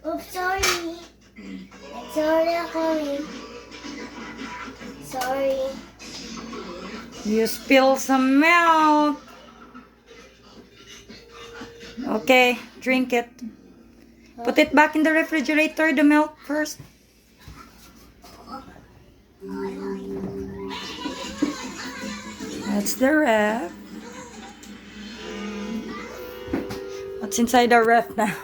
Oops, sorry. Sorry ako. Sorry. You spill some milk. Okay, drink it. Put it back in the refrigerator, the milk first. That's the ref. What's inside the ref now?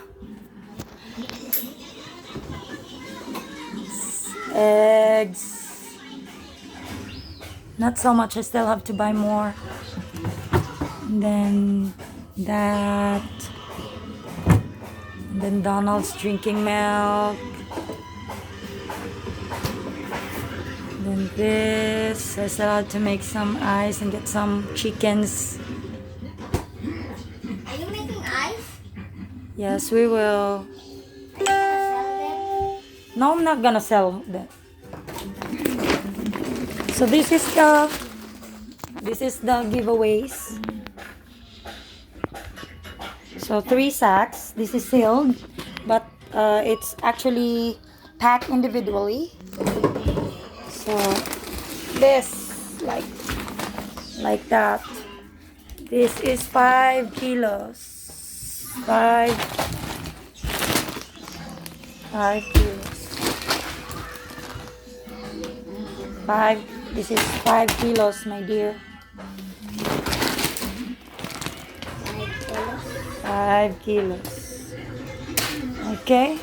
Eggs. Not so much, I still have to buy more. And then that. And then Donald's drinking milk. And then this. I still have to make some ice and get some chickens. Are you making ice? Yes, we will. No, I'm not gonna sell that. So this is the giveaways. So 3 sacks. This is sealed, but it's actually packed individually. So this like that. This is 5 kilos. 5 kilos. 5. This is 5 kilos, my dear. 5 kilos. Okay.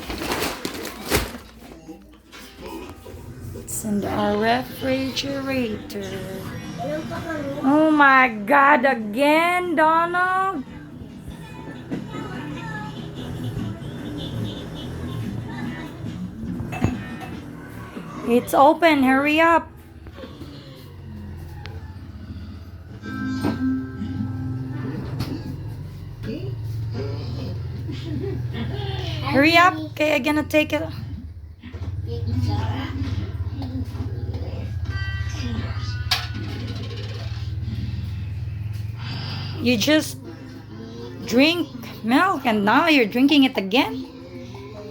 It's in our refrigerator. Oh my God, again, Donald? It's open, hurry up. Hurry up. Okay, I'm gonna take it. You just drink milk and now you're drinking it again?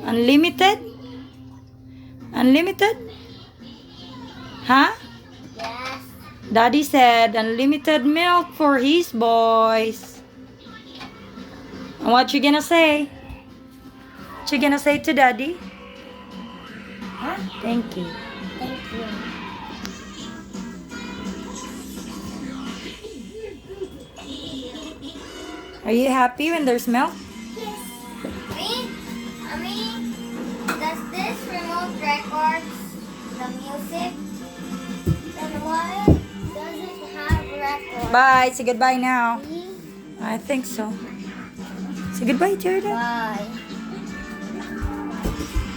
Unlimited? Unlimited? Huh? Yes. Daddy said unlimited milk for his boys. And what you gonna say? What you gonna say to Daddy? Huh? Thank you. Thank you. Are you happy when there's milk? Yes. Does this remote records the music? Then why does it have records? Bye. Say goodbye now. See? I think so. Say goodbye, Jordan. Bye.